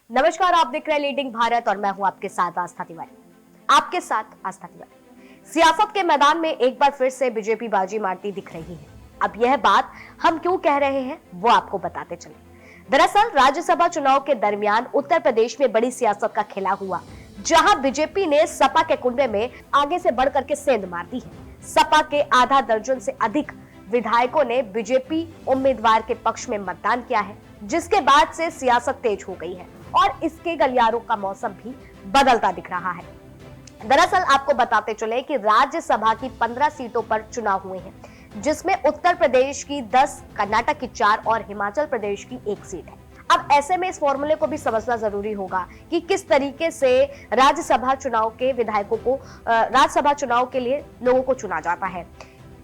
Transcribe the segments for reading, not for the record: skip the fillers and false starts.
नमस्कार, आप देख रहे हैं लीडिंग भारत और मैं हूं आपके साथ आस्था तिवारी। सियासत के मैदान में एक बार फिर से बीजेपी बाजी मारती दिख रही है। अब यह बात हम क्यों कह रहे हैं वो आपको बताते चले। दरअसल राज्यसभा चुनाव के दरमियान उत्तर प्रदेश में बड़ी सियासत का खेला हुआ, जहां बीजेपी ने सपा के कुंडे में आगे से बढ़ करके सेंध मार दी है। सपा के आधा दर्जन से अधिक विधायकों ने बीजेपी उम्मीदवार के पक्ष में मतदान किया है, जिसके बाद से सियासत तेज हो गई है और इसके गलियारों का मौसम भी बदलता दिख रहा है। दरअसल आपको बताते चले कि राज्यसभा की 15 सीटों पर चुनाव हुए हैं, जिसमें उत्तर प्रदेश की 10, कर्नाटक की 4 और हिमाचल प्रदेश की 1 सीट है। अब ऐसे में इस फॉर्मूले को भी समझना जरूरी होगा कि किस तरीके से राज्यसभा चुनाव के विधायकों को राज्यसभा चुनाव के लिए लोगों को चुना जाता है।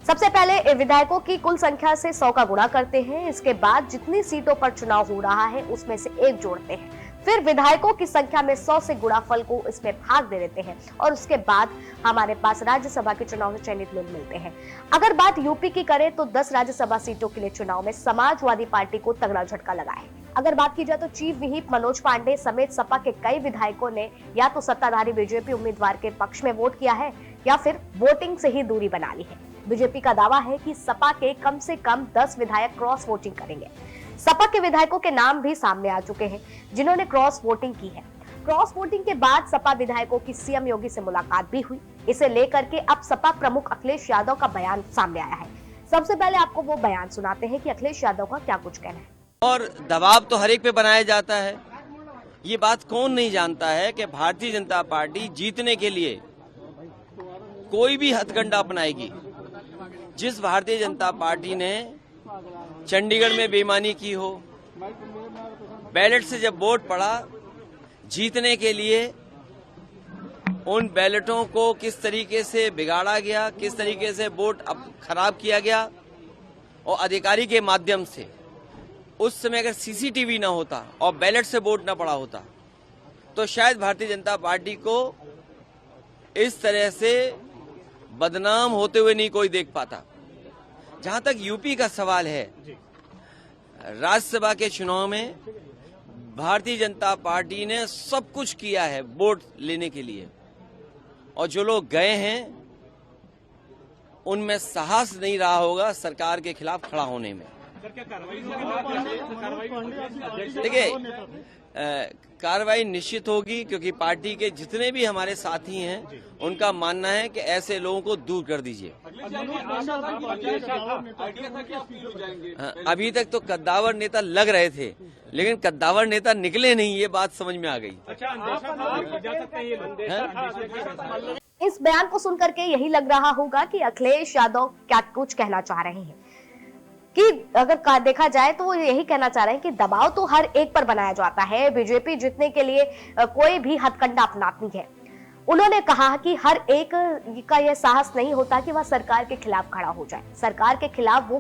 सबसे पहले विधायकों की कुल संख्या से 100 का गुणा करते हैं। इसके बाद जितनी सीटों पर चुनाव हो रहा है उसमें से 1 जोड़ते हैं। फिर विधायकों की संख्या में 100 से गुणाफल को इसमें भाग दे देते हैं और उसके बाद हमारे पास राज्यसभा के चुनाव में चयनित लोग मिलते हैं। अगर बात यूपी की करें तो 10 राज्यसभा सीटों के लिए चुनाव में समाजवादी पार्टी को तगड़ा झटका लगा है। अगर बात की जाए तो चीफ व्हिप मनोज पांडे समेत सपा के कई विधायकों ने या तो सत्ताधारी बीजेपी उम्मीदवार के पक्ष में वोट किया है या फिर वोटिंग से ही दूरी बना ली है। बीजेपी का दावा है कि सपा के कम से कम 10 विधायक क्रॉस वोटिंग करेंगे। सपा के विधायकों के नाम भी सामने आ चुके हैं जिन्होंने क्रॉस वोटिंग की है। क्रॉस वोटिंग के बाद सपा विधायकों की सीएम योगी से मुलाकात भी हुई। इसे लेकर के अब सपा प्रमुख अखिलेश यादव का बयान सामने आया है। सबसे पहले आपको वो बयान सुनाते हैं कि अखिलेश यादव का क्या कुछ कहना है। और दबाव तो हर एक पे बनाया जाता है। ये बात कौन नहीं जानता है कि भारतीय जनता पार्टी जीतने के लिए कोई भी हथकंडा अपनाएगी। जिस भारतीय जनता पार्टी ने चंडीगढ़ में बेईमानी की हो, बैलेट से जब वोट पड़ा, जीतने के लिए उन बैलेटों को किस तरीके से बिगाड़ा गया, किस तरीके से वोट खराब किया गया और अधिकारी के माध्यम से, उस समय अगर सीसीटीवी ना होता और बैलेट से वोट ना पड़ा होता तो शायद भारतीय जनता पार्टी को इस तरह से बदनाम होते हुए नहीं कोई देख पाता। जहां तक यूपी का सवाल है, राज्यसभा के चुनाव में भारतीय जनता पार्टी ने सब कुछ किया है वोट लेने के लिए, और जो लोग गए हैं उनमें साहस नहीं रहा होगा सरकार के खिलाफ खड़ा होने में। देखिए, कार्रवाई निश्चित होगी क्योंकि पार्टी के जितने भी हमारे साथी हैं उनका मानना है कि ऐसे लोगों को दूर कर दीजिए। अभी तक तो कद्दावर नेता लग रहे थे, लेकिन कद्दावर नेता निकले नहीं, ये बात समझ में आ गई। इस बयान को सुनकर के यही लग रहा होगा कि अखिलेश यादव क्या कुछ कहना चाह रहे हैं कि अगर देखा जाए तो वो यही कहना चाह रहे हैं कि दबाव तो हर एक पर बनाया जाता है। बीजेपी जीतने के लिए कोई भी हथकंडा अपनाती है। उन्होंने कहा कि हर एक का यह साहस नहीं होता कि वह सरकार के खिलाफ खड़ा हो जाए। सरकार के खिलाफ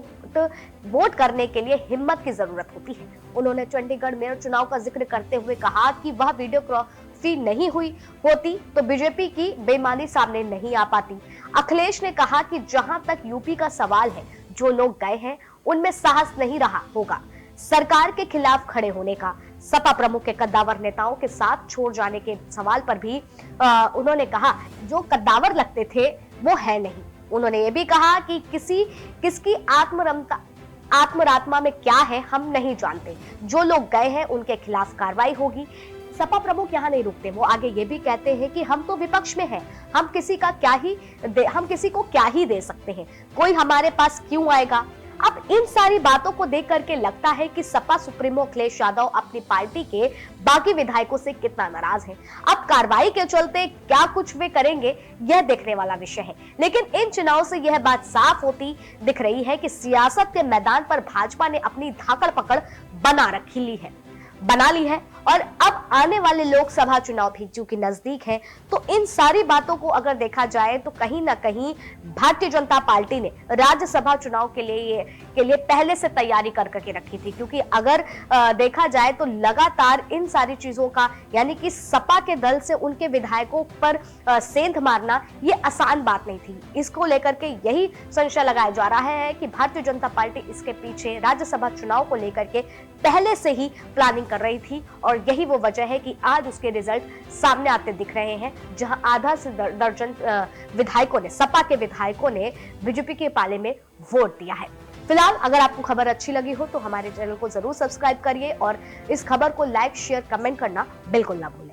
वोट करने के लिए हिम्मत की जरूरत होती है। उन्होंने चंडीगढ़ मेयर चुनाव का जिक्र करते हुए कहा कि वह वीडियोग्राफी नहीं हुई होती तो बीजेपी की बेईमानी सामने नहीं आ पाती। अखिलेश ने कहा कि जहां तक यूपी का सवाल है, जो लोग गए हैं उनमें साहस नहीं रहा होगा सरकार के खिलाफ खड़े होने का। सपा प्रमुख के कद्दावर नेताओं के साथ छोड़ जाने के सवाल पर भी उन्होंने कहा जो कद्दावर लगते थे वो है नहीं। उन्होंने ये भी कहा कि किसकी आत्मरात्मा में क्या है हम नहीं जानते। जो लोग गए हैं उनके खिलाफ कार्रवाई होगी। सपा प्रमुख यहाँ नहीं रुकते, वो आगे ये भी कहते हैं कि हम तो विपक्ष में हैं, हम किसी को क्या ही दे सकते हैं, कोई हमारे पास क्यों आएगा। अब इन सारी बातों को देख करके लगता है कि सपा सुप्रीमो अखिलेश यादव अपनी पार्टी के बाकी विधायकों से कितना नाराज हैं। अब कार्रवाई के चलते क्या कुछ वे करेंगे यह देखने वाला विषय है, लेकिन इन चुनाव से यह बात साफ होती दिख रही है कि सियासत के मैदान पर भाजपा ने अपनी धाकड़ पकड़ बना ली है और अब आने वाले लोकसभा चुनाव भी चूंकि नजदीक है तो इन सारी बातों को अगर देखा जाए तो कहीं ना कहीं भारतीय जनता पार्टी ने राज्यसभा चुनाव के लिए पहले से तैयारी करके रखी थी। क्योंकि अगर देखा जाए तो लगातार इन सारी चीजों का यानी कि सपा के दल से उनके विधायकों पर सेंध मारना ये आसान बात नहीं थी। इसको लेकर के यही संशय लगाया जा रहा है कि भारतीय जनता पार्टी इसके पीछे राज्यसभा चुनाव को लेकर के पहले से ही प्लानिंग कर रही थी और यही वो वजह है कि आज उसके रिजल्ट सामने आते दिख रहे हैं, जहां आधा से दर्जन विधायकों ने, सपा के विधायकों ने बीजेपी के पाले में वोट दिया है। फिलहाल अगर आपको खबर अच्छी लगी हो तो हमारे चैनल को जरूर सब्सक्राइब करिए और इस खबर को लाइक, शेयर, कमेंट करना बिल्कुल ना भूलें।